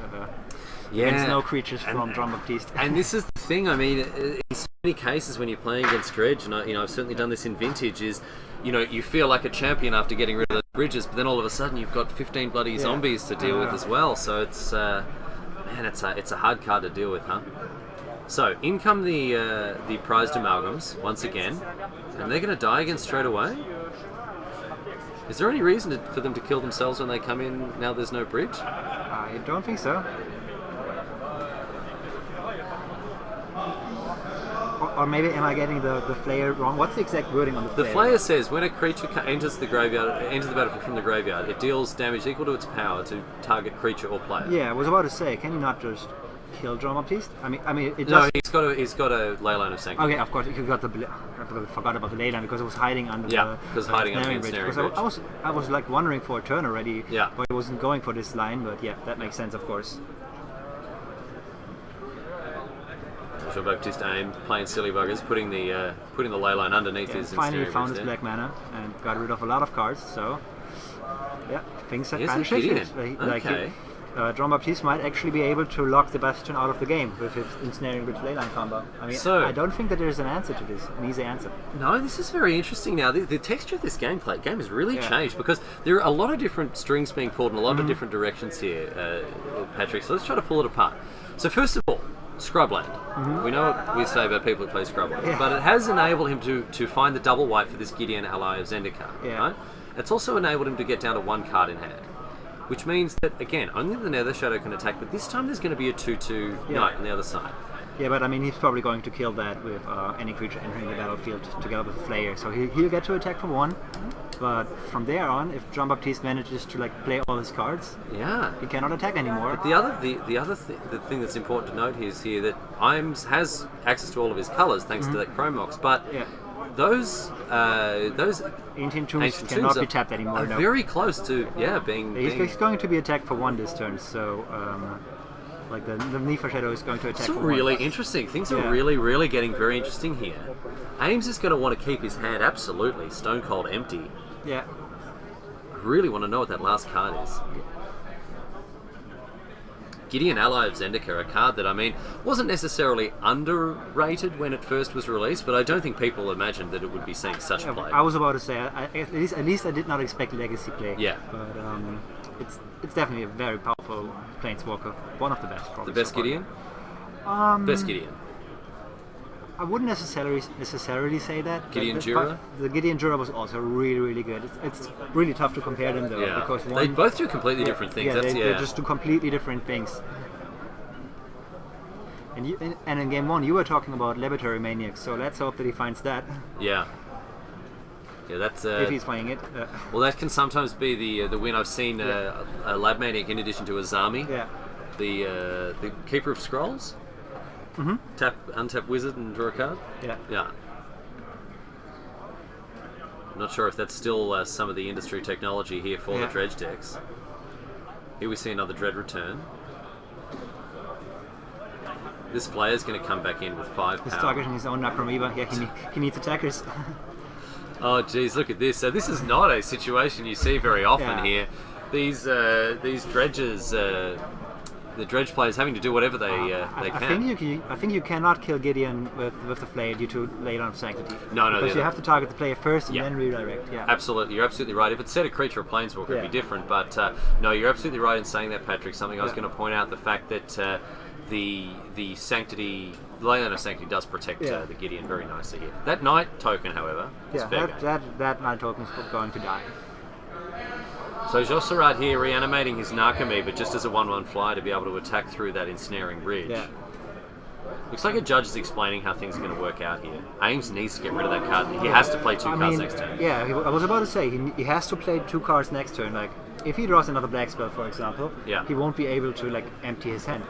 Yeah. no creatures from Jean-Baptiste. And this is the thing. I mean, in so many cases when you're playing against Dredge, and I've certainly done this in Vintage, is you feel like a champion after getting rid of those bridges, but then all of a sudden you've got 15 bloody zombies to deal with as well. So it's it's a hard card to deal with, huh? So in come the prized amalgams once again, and they're going to die again straight away. Is there any reason for them to kill themselves when they come in now there's no bridge? I don't think so. Or maybe am I getting the Flayer wrong? What's the exact wording on the Flayer? The Flayer says when a creature enters the battlefield from the graveyard, it deals damage equal to its power to target creature or player. Yeah, I was about to say, can you not just kill Jean-Baptiste? I mean, it No, does... he's got a Leyline of Sanctity. Okay, of course, you got I forgot about the Leyline because it was hiding under because hiding under the ensnaring bridge. I was like wondering for a turn already, but I wasn't going for this line, but yeah, that makes sense, of course. Jean-Baptiste Aim playing silly buggers, putting the Leyline underneath his finally ensnaring found bridge his there. black mana and got rid of a lot of cards, so yeah, things have Here's kind of a Gideon. shifted. Okay. Jean-Baptiste might actually be able to lock the Bastion out of the game with his ensnaring bridge Leyline combo. I mean, I don't think that there's an answer to this, an easy answer. No, this is very interesting now. The texture of this game has really changed because there are a lot of different strings being pulled in a lot of different directions here, Patrick. So let's try to pull it apart. So first of all, Scrubland. We know what we say about people who play Scrubland, but it has enabled him to find the double white for this Gideon ally of Zendikar. Right? It's also enabled him to get down to 1 card in hand, which means that, again, only the Nether Shadow can attack, but this time there's going to be a 2/2 Knight on the other side. Yeah, but I mean, he's probably going to kill that with any creature entering the battlefield together with a Flayer, so he'll get to attack for 1. But from there on, if Jean-Baptiste manages to play all his cards, he cannot attack anymore. But the thing that's important to note is here that Imes has access to all of his colours thanks to that Chrome Box, but those Ancient Tombs cannot be tapped anymore. Are very close to being. He's going to be attacked for 1 this turn, so like the Nefer Shadow is going to attack. It's for really 1. interesting. Things are really getting very interesting here. Ames is going to want to keep his hand absolutely stone cold empty. Yeah. I really want to know what that last card is. Gideon Ally of Zendikar, a card that, I mean, wasn't necessarily underrated when it first was released, but I don't think people imagined that it would be seeing such play. I was about to say, at least I did not expect legacy play. Yeah. But it's definitely a very powerful Planeswalker. One of the best, probably. The best so Gideon? Best Gideon. I wouldn't necessarily say that. Gideon Jura? The Gideon Jura was also really good. It's really tough to compare them though, because they both do completely different things. They just do completely different things. And in game 1 you were talking about Laboratory Maniacs, so let's hope that he finds that. Yeah. Yeah, that's if he's playing it. well, that can sometimes be the win. I've seen a Lab Maniac in addition to Azami, Yeah. the Keeper of Scrolls, untap Wizard and draw a card. Yeah. Yeah. I'm not sure if that's still some of the industry technology here for the Dredge decks. Here we see another Dread return. This player's going to come back in with 5 He's power. targeting his own Necromoeba. Yeah, he needs attackers. Oh, geez, look at this. So this is not a situation you see very often here. These dredges, the dredge players having to do whatever they can. I think you cannot kill Gideon with the flare due to Leyline of Sanctity. No, because you have to target the player first and Yeah. then redirect. Yeah, Absolutely, you're absolutely right. If it's set a creature or planeswalker, it'd be different. But no, you're absolutely right in saying that, Patrick. Something I was going to point out, the fact that the Sanctity, Leyline of Sanctity does protect the Gideon very nicely here. That Knight token, however, is fair game. that Knight token is going to die. So Josserad here reanimating his Narcomoeba, but just as a 1/1 flyer to be able to attack through that ensnaring ridge. Yeah. Looks like a judge is explaining how things are going to work out here. Ames needs to get rid of that card. He has to play 2 cards next turn. Yeah, I was about to say he has to play 2 cards next turn. Like if he draws another black spell, for example, he won't be able to empty his hand.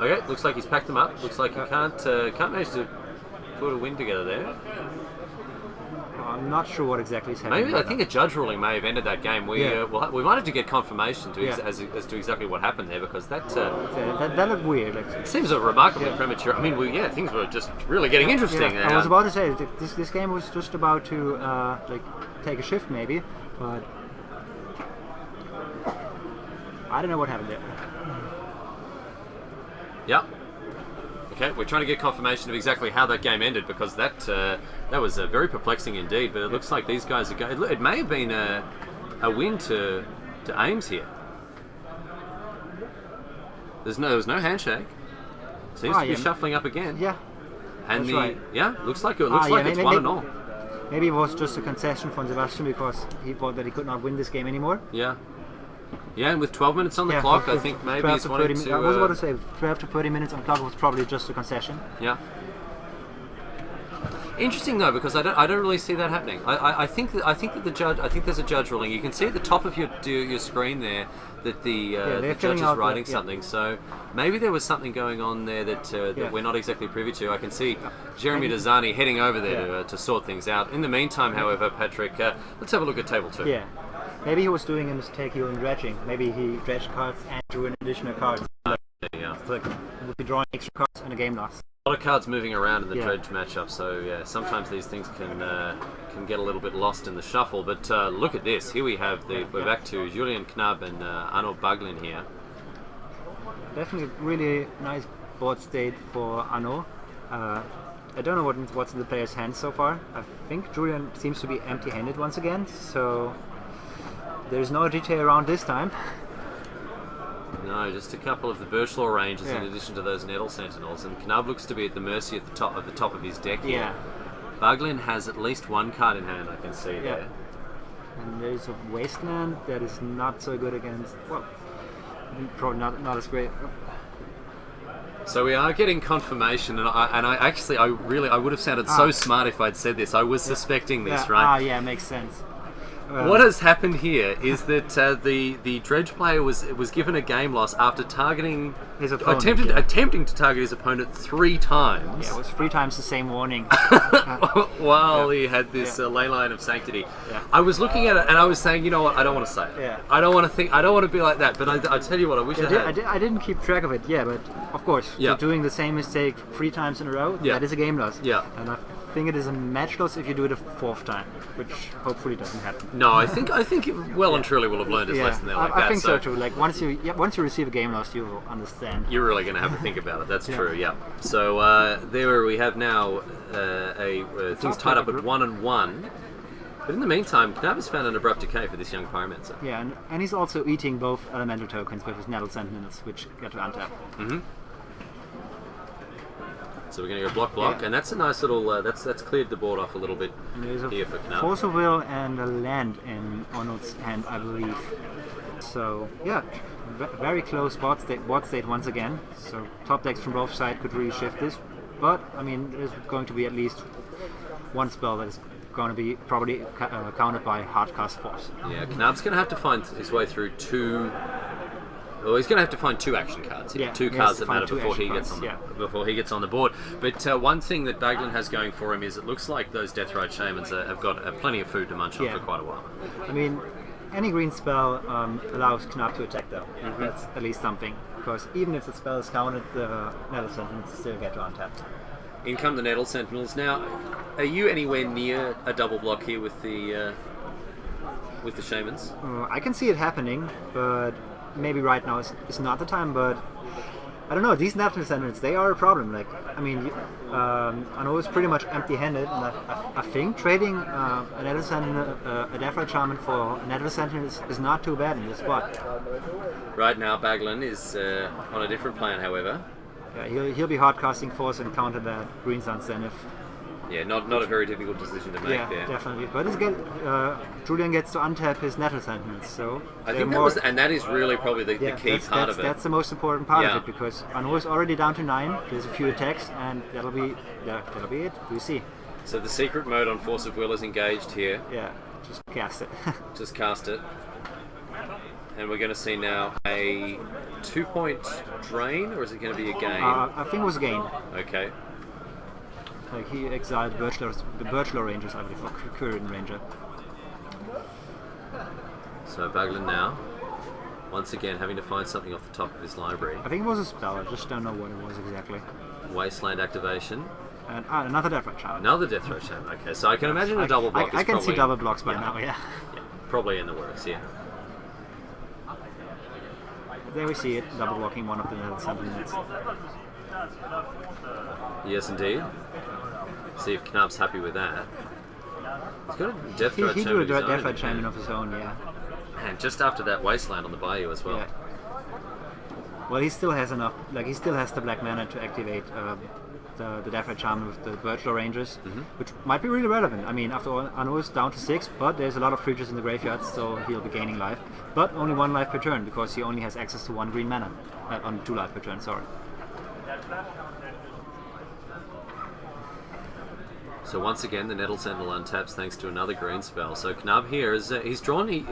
Okay, looks like he's packed them up. Looks like he can't manage to put a win together there. I'm not sure what exactly is happening. Maybe I think a judge ruling may have ended that game. We we might have to get confirmation as to exactly what happened there, because that looked weird. it seems remarkably premature. I mean, things were just really getting interesting. I was about to say this game was just about to take a shift maybe, but I don't know what happened there. Yeah. Okay, we're trying to get confirmation of exactly how that game ended, because that was very perplexing indeed. But it looks like these guys are going. It may have been a win to Ames here. There was no handshake. Seems to be shuffling up again. Yeah. And looks like it's maybe, 1-0. Maybe it was just a concession from Sebastian because he thought that he could not win this game anymore. Yeah. Yeah, and with 12 minutes on the clock, I think maybe he's wanting to... I was about to say, 12 to 30 minutes on the clock was probably just a concession. Yeah. Interesting though, because I don't really see that happening. I think there's a judge ruling. You can see at the top of your screen there that the judge is writing something. So maybe there was something going on there that we're not exactly privy to. I can see Jeremy Dazani heading over there to sort things out. In the meantime, however, Patrick, let's have a look at table 2. Yeah. Maybe he was doing a mistake here in dredging. Maybe he dredged cards and drew an additional card. Yeah. So we'll be drawing extra cards and a game loss. A lot of cards moving around in the dredge matchup, so sometimes these things can get a little bit lost in the shuffle. But look at this. Here we have we're back to Julian Knapp and Arno Baglin here. Definitely really nice board state for Arno. I don't know what's in the player's hands so far. I think Julian seems to be empty-handed once again, so there's no detail around this time. No, just a couple of the Birchlaw ranges in addition to those Nettle Sentinels, and Knapp looks to be at the mercy at the top of his deck here. Yeah. Baglin has at least 1 card in hand, I can see there. And there's a Wasteland that is not so good against, well, probably not as great. So we are getting confirmation, and I would have sounded so smart if I'd said this. I was suspecting this, right? Yeah, makes sense. What has happened here is that the dredge player was given a game loss after targeting his opponent, attempting to target his opponent 3 times. Yeah, it was 3 times the same warning. While he had this Leyline of Sanctity. Yeah. I was looking at it and I was saying, you know what, I don't want to say it. Yeah. I don't want to be like that. But I tell you what, I wish I had. I didn't keep track of it. Yeah, but of course, doing the same mistake 3 times in a row, that is a game loss. Yeah. And I think it is a match loss if you do it a 4th time, which hopefully doesn't happen. No, I think it well and truly will have learned his lesson there like that. I think so too. Like once you receive a game loss, you will understand. You're really going to have to think about it. That's true. Yeah. So there we have now things tied up at 1 and 1. But in the meantime, Knapp has found an abrupt decay for this young Pyromancer. Yeah, and he's also eating both elemental tokens with his Nettle Sentinels, which get to untap. Mm-hmm. So we're going to go block, and that's a nice little. That's cleared the board off a little bit here for Knapp. Force of Will and a land in Arnold's hand, I believe. So yeah, very close board state once again. So top decks from both sides could really shift this. but I mean, there's going to be at least one spell that is going to be probably countered by Hardcast Force. Yeah, Knab's going to have to find his way through two. Well, he's going to have to find two action cards. Yeah, two he cards has to that matter find two before he action gets cards, before he gets on the board. But one thing that Baglin has going for him is it looks like those Death Rite Shamans have got plenty of food to munch on Yeah. for quite a while. I mean, any green spell allows Knab to attack though. That's at least something, because even if the spell is countered, the Nettle Sentinels still get to untap. In come the Nettle Sentinels. Now, are you anywhere near a double block here with the Shamans? I can see it happening, but maybe right now is not the time. But I don't know. These Nettle Sentinels, they are a problem. Like, I mean, I know it's pretty much empty-handed, and I think trading a Nettle Sentinel, a Death Rite Shaman for a Nettle Sentinel is not too bad in this spot. Right now, Baglin is on a different plan, however. Yeah, he'll be hardcasting Force and counter that Green Suns then if. Yeah, not a very difficult decision to make Yeah, there. definitely. But Julian gets to untap his Nettle Sentinels, so I think that was, and that is really probably the key part of it. That's the most important part Yeah. of it, because Anu is already down to 9. There's a few attacks, and that'll be it. We'll see. So the secret mode on Force of Will is engaged here. Yeah, just cast it. Just cast it. And we're going to see now a 2-point drain, or is it going to be a gain? I think it was a gain. Okay. Like he exiled the Birchlaw Rangers, I believe, or Kuririn Ranger. So Baglin now, once again, having to find something off the top of his library. I think it was a spell. I just don't know what it was exactly. Wasteland activation. And another Death Rite Shaman. Another Death Rite Shaman. Okay, so I can imagine a double block. I can probably, see double blocks by now. Yeah. Yeah, probably in the works. Yeah. There we see it, double blocking one of the Nettle Sentinels. Yes, indeed. See if Knab's happy with that. He's got a Death Rite He Shaman. drew of a his Death own, Rite Shaman of his own, yeah. And just after that Wasteland on the Bayou as well. Yeah. Well, he still has enough. Like he still has the black mana to activate the Death Rite Shaman with the Birchlaw Rangers, which might be really relevant. I mean, after all, Anu is down to 6, but there's a lot of creatures in the graveyard, so he'll be gaining life. But only 1 life per turn, because he only has access to 1 green mana on 2 life per turn. Sorry. So once again, the Nettle Sentinel untaps thanks to another green spell. So Knab here is he's drawing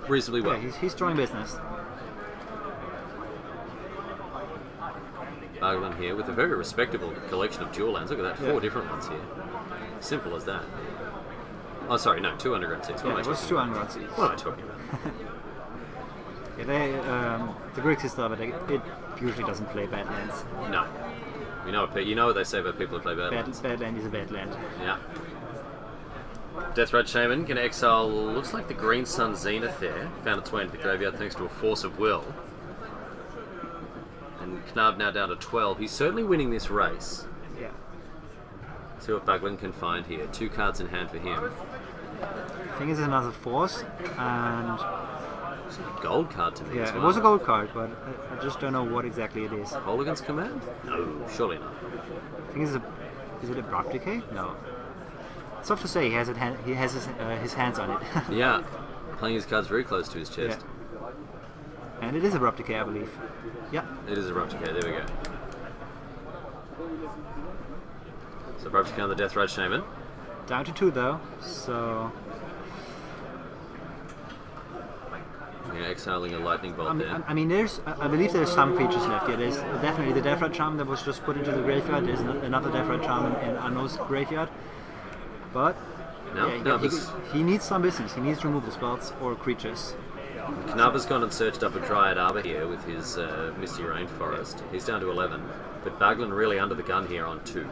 reasonably well. Yeah, he's drawing business. Baglin here with a very respectable collection of dual lands. Look at that, 4 Yeah. different ones here. Simple as that. Oh, sorry, no, 2 underground 6. Yeah, it was 2 underground seeds. What am I talking about? Yeah, the Grixis style, but it usually doesn't play bad lands. No. You know what they say about people who play bad lands. Bad land is a bad land. Yeah. Death Rite Shaman can exile, looks like the Green Sun Zenith there. Found its way into the graveyard thanks to a Force of Will. And Knab now down to 12. He's certainly winning this race. Yeah. See what Baglin can find here. 2 cards in hand for him. I think it's another Force, and It's a gold card to me as yeah, well. it was a gold card, but I just don't know what exactly it is. Hooligan's Command? No, surely not. I think is it Abrupt Decay? No. It's tough to say. He has his hands on it. Yeah, playing his cards very close to his chest. Yeah. And it is Abrupt Decay, I believe. Yeah. It is Abrupt Decay, there we go. So Abrupt Decay on the Death Rite Shaman. Down to 2 though, so Yeah, exiling a Lightning Bolt there. I mean, I believe there's some creatures left. Yeah, there's definitely the Death Rite Shaman that was just put into the graveyard. There's another Death Rite Shaman in Anu's graveyard. But he needs some business. He needs to remove the spells or creatures. Knab has gone and searched up a Dryad Arbor here with his Misty Rainforest. He's down to 11. But Baglin really under the gun here on 2.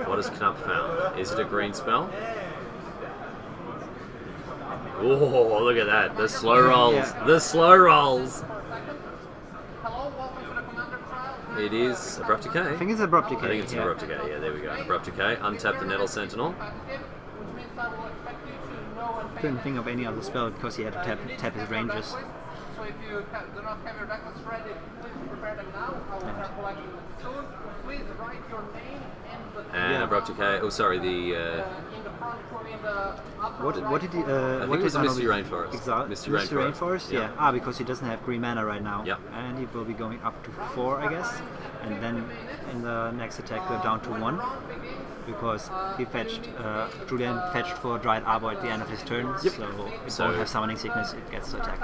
What has Knab found? Is it a green spell? Oh, look at that. The slow rolls. Yeah. The slow rolls. It is Abrupt Decay. I think it's Abrupt Decay. I think it's an Abrupt Decay. Yeah, there we go. Abrupt Decay. Untap the Nettle Sentinel. Couldn't think of any other spell because he had to tap his Rangers. So if you do not have your decklist ready, please prepare them now. I will start collecting soon. Please write your name And Abrupt Decay. Oh, sorry. The in the front or in the upper What did he? I think it was a Misty Rainforest. Exile? Misty Misty Rainforest. Rainforest? Yeah. Because he doesn't have green mana right now. Yeah. And he will be going up to 4, I guess. And then in the next attack go down to 1 because he fetched. Julian fetched for Dried Arbor at the end of his turn, so if So- both have summoning sickness, it gets to attack.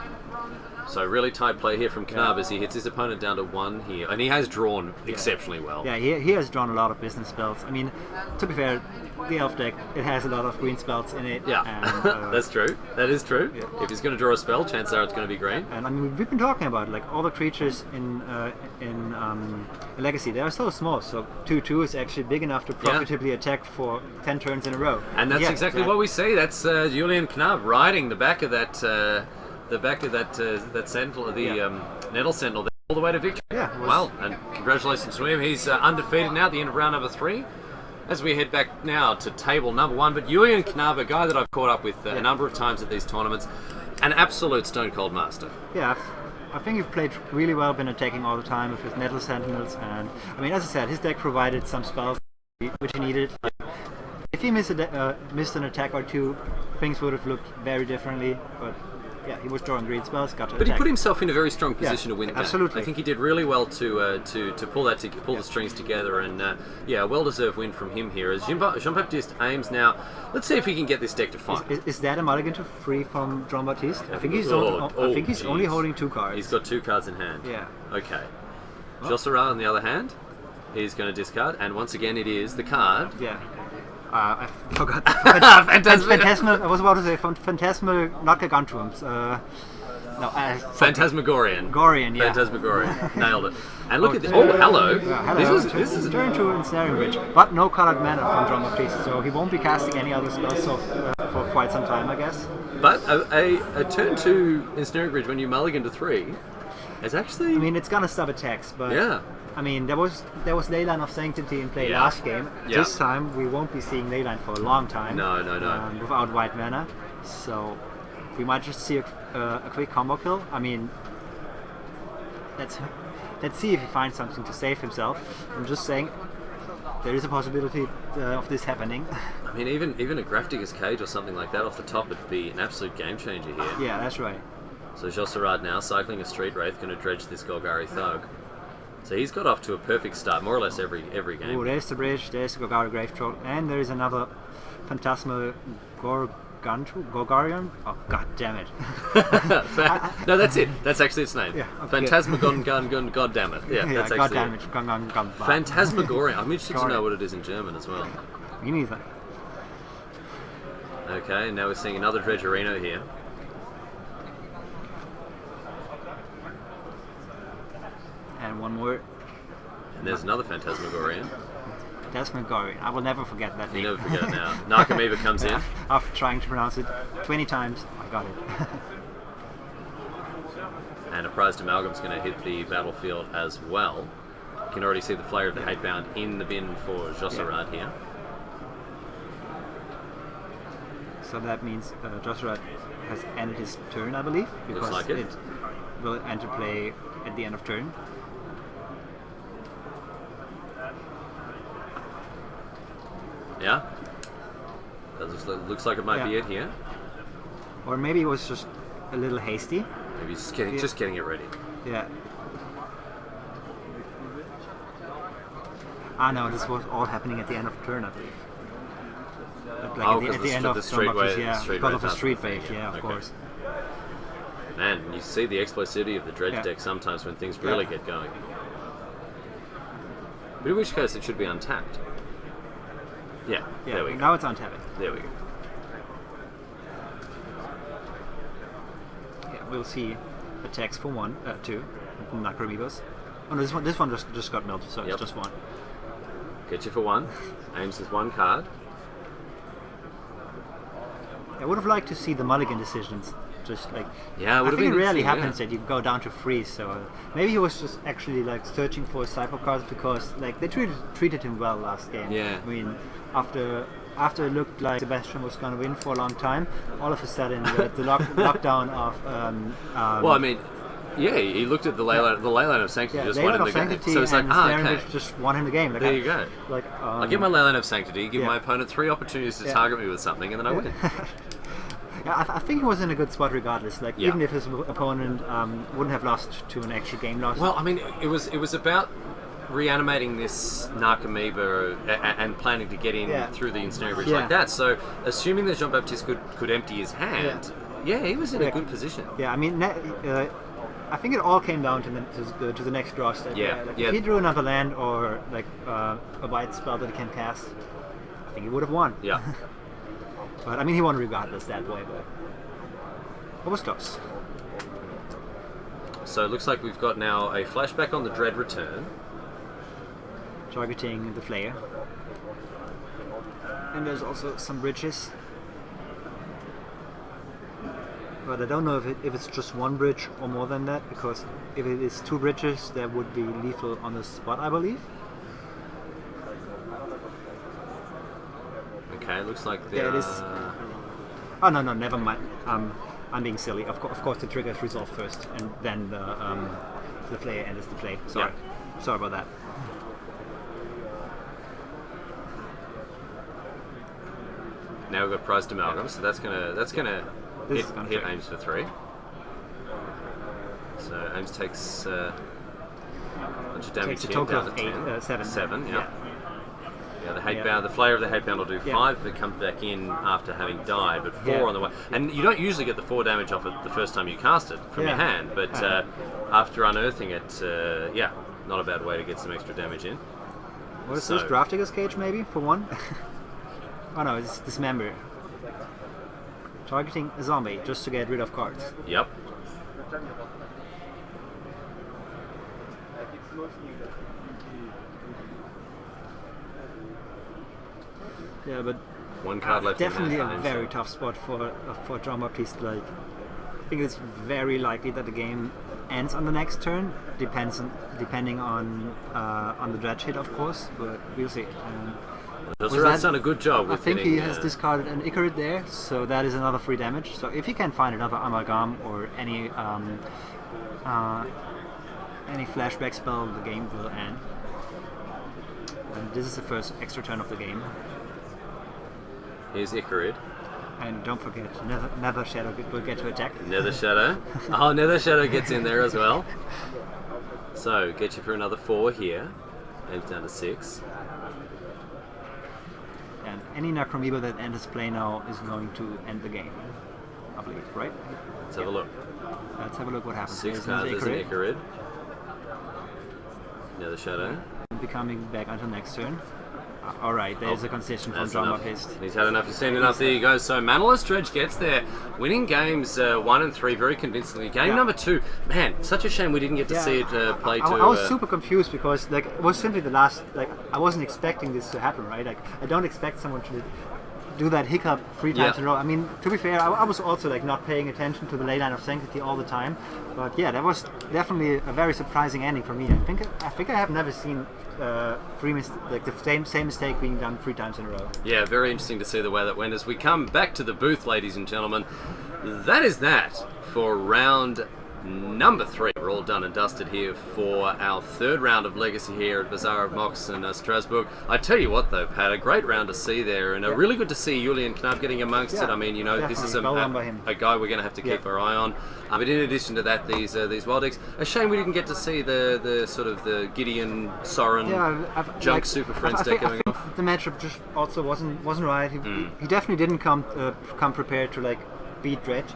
So really tight play here from Knab as he hits his opponent down to 1 here, and he has drawn exceptionally well. Yeah, he has drawn a lot of business spells. I mean, to be fair, the elf deck, it has a lot of green spells in it. Yeah, And, that's true. That is true. Yeah. If he's going to draw a spell, chances are it's going to be green. and I mean, we've been talking about like all the creatures in Legacy. They are so small, so 2/2 is actually big enough to profitably attack for 10 turns in a row. And that's exactly what we see. That's Julian Knab riding the back of that sentinel, the Nettle Sentinel, all the way to victory. Yeah, it was- Well, and congratulations to him. He's undefeated now at the end of round number 3. As we head back now to table number 1, but Julian Knab, a guy that I've caught up with a number of times at these tournaments, an absolute stone cold master. Yeah, I think he played really well, been attacking all the time with his Nettle Sentinels, and I mean, as I said, his deck provided some spells which he needed. If he missed an attack or two, things would have looked very differently, but yeah, he was drawing green spells, got to But attack. he put himself in a very strong position to win the game. absolutely. I think he did really well to pull the strings together, and a well-deserved win from him here. As Jean-Baptiste aims now, let's see if he can get this deck to fight. Is that a mulligan to free from Jean-Baptiste? I think he's geez. only holding 2 cards. He's got 2 cards in hand. Yeah. Okay. Josserand, on the other hand, he's going to discard, and once again it is the card. Yeah. I forgot. Phantasmal. I was about to say Phantasmal, not Gargantuums. Phantasmagorian. Gorian, yeah. Phantasmagorian. Nailed it. And look at this. Oh, hello. Hello. This is turn to Ensnaring Bridge, but no colored mana from Jean-Baptiste, so he won't be casting any other spells for quite some time, I guess. But a turn to Ensnaring Bridge when you mulligan to 3 is actually. I mean, it's gonna stop attacks, but Yeah. I mean, there was Leyline of Sanctity in play Yeah. last game. Yeah. This time we won't be seeing Leyline for a long time. No. Without white mana, so we might just see a quick combo kill. I mean, let's see if he finds something to save himself. I'm just saying, there is a possibility of this happening. I mean, even a Grafdigger's Cage or something like that off the top would be an absolute game changer here. Yeah, that's right. So Josserand now cycling a Street Wraith, going to dredge this Golgari Thug. So he's got off to a perfect start, more or less every game. Oh, there's the bridge, there's the Golgari Grave Troll, and there is another Phantasmal Gorgarian? Oh, god damn it. No, that's it. That's actually its name. Yeah, okay. Phantasmagon God damn it. Yeah, that's god actually damn it. it. Gun. Phantasmagorian. I'm interested to Sorry. know what it is in German as well. Me neither. Okay, and now we're seeing another Dredgerino here. And one more. And there's another Phantasmagorian. Phantasmagorian. I will never forget that You name. never forget it now. Narcomoeba comes in. After trying to pronounce it 20 times, I got it. And a prized amalgam's going to hit the battlefield as well. You can already see the Flayer of the Hatebound in the bin for Josserand here. So that means Joshua has ended his turn, I believe, because like it. it will enter play at the end of turn. Yeah? Looks like it might be Yeah. it here. Or maybe it was just a little hasty. Maybe he's just getting it ready. Yeah. Ah no, this was all happening at the end of turn, I believe. Like Oh, at 'cause the the end str- of the straight Jean-Baptiste, wave- yeah, straight because wave of a type street of thing, wave, yeah, yeah, of okay. course. Man, you see the explosivity of the dredge Yeah. deck sometimes when things really get going. But in which case it should be untapped. Yeah, Yeah, there we go. now it's untapped. There we go. Yeah, we'll see attacks for 2 from Necromebos. Oh no, this one just got milled, so Yep. it's just 1. Get you for 1. Aims with 1 card. I would have liked to see the mulligan decisions. Just like Yeah, it would I have think been it rarely interesting, happens that you go down to 3. So maybe he was just actually like searching for cyber cards because like they treated him well last game. Yeah. I mean, after it looked like Sebastian was going to win for a long time, all of a sudden the lockdown of Well, I mean, yeah, he looked at the leyline of Sanctity, just won Leyline him of the game. Sanctity So it's like, and okay. Snarendrich just won him the game. Like, There you go. Like I get my leyline of Sanctity, give yeah. my opponent 3 opportunities to Yeah. target me with something, and then I win. Yeah, I think he was in a good spot regardless. Like Yeah. even if his opponent wouldn't have lost to an actual game loss. Well, I mean, it was about reanimating this Narcomoeba and planning to get in through the ensnaring bridge like that. So, assuming that Jean-Baptiste could empty his hand, he was in a good position. Yeah, I mean, I think it all came down to the next draw step. If he drew another land or like a white spell that he can cast, I think he would have won. Yeah. But I mean, he won regardless that way. But it was close. So it looks like we've got now a flashback on the Dread Return. Targeting the Flayer. And there's also some bridges. But I don't know if it's just one bridge or more than that, because if it is 2 bridges, that would be lethal on the spot, I believe. Okay, looks like there it is. Oh no, never mind. I'm being silly. Of course, the trigger is resolved first, and then the player enters the play. Sorry about that. Now we've got prized amalgam, so that's gonna hit Ames for 3. So Ames takes a bunch of damage here, down to 10. 7. Yeah, the hatebound, the Flayer of the hatebound will do 5 if it comes back in after having died, but 4 on the way. And you don't usually get the 4 damage off it the first time you cast it from your hand, but after unearthing it, not a bad way to get some extra damage in. What is this? Draftigger's Cage, maybe, for 1? Oh no, it's Dismember. Targeting a zombie just to get rid of cards. Yep. Yeah, but 1 card left. Definitely a very tough spot for Jean-Baptiste. Like, I think it's very likely that the game ends on the next turn. Depending on the dredge hit, of course, but we'll see. That's done a good job. I think he has discarded an Icarid there, so that is another 3 damage. So if he can find another Amalgam or any flashback spell, the game will end. And this is the first extra turn of the game. Here's Icarid. And don't forget, Nether Shadow will get to attack. Nether Shadow. Oh, Nether Shadow gets in there as well. So, get you for another 4 here. Ames down to 6. And any Necromoeba that enters play now is going to end the game, I believe, right? Let's have a look. Let's have a look what happens. 6 cards as an Icarid. Nether Shadow. Becoming back until next turn. Alright, there's a concession from Jean-Baptiste. He's had enough, he's seen enough, there you go. So Manaless Dredge gets there, winning games 1 and 3 very convincingly. Game number 2, man, such a shame we didn't get to see it play I was super confused because like it was simply the last, like I wasn't expecting this to happen, right? Like I don't expect someone to do that hiccup 3 times in a row. I mean, to be fair, I was also like not paying attention to the ley line of sanctity all the time, but yeah, that was definitely a very surprising ending for me. I think I have never seen the same mistake being done 3 times in a row. Yeah, very interesting to see the way that went. As we come back to the booth, ladies and gentlemen, that is that for round number 3. We're all done and dusted here for our 3rd round of Legacy here at Bazaar of Mox in Strasbourg. I tell you what though, Pat, a great round to see there, and really good to see Julian Knapp getting amongst it. I mean, you know, this is a guy we're going to have to keep our eye on. But in addition to that, these wild decks. A shame we didn't get to see the sort of the Gideon, Soren, Junk Super Friends deck going off. The matchup just also wasn't right. He definitely didn't come prepared to like beat Dredge.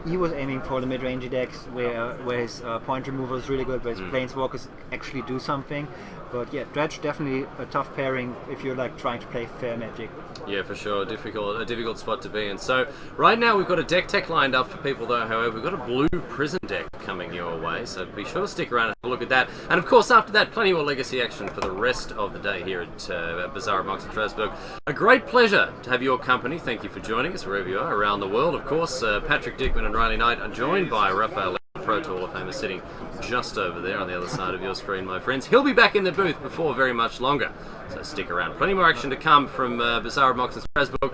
He was aiming for the mid-range decks where his point removal is really good, where his planeswalkers actually do something. But yeah, Dredge definitely a tough pairing if you're like trying to play fair Magic. Yeah, for sure, a difficult spot to be in. So right now we've got a deck tech lined up for people though. However, we've got a blue prison deck coming your way, so be sure to stick around and have a look at that. And of course, after that, plenty more Legacy action for the rest of the day here at Bazaar of Mox in Strasbourg. A great pleasure to have your company. Thank you for joining us wherever you are around the world. Of course, Patrick Dickman and Riley Knight are joined by Raphael, Pro Tour Hall of Famer, sitting just over there on the other side of your screen, my friends. He'll be back in the booth before very much longer, so stick around. Plenty more action to come from Bazaar of Mox in Strasbourg.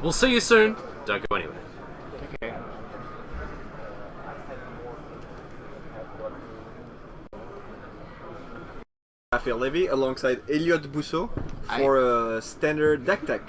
We'll see you soon. Don't go anywhere. Take care. Raphael Levy alongside Elliot Bousseau for a standard deck tech.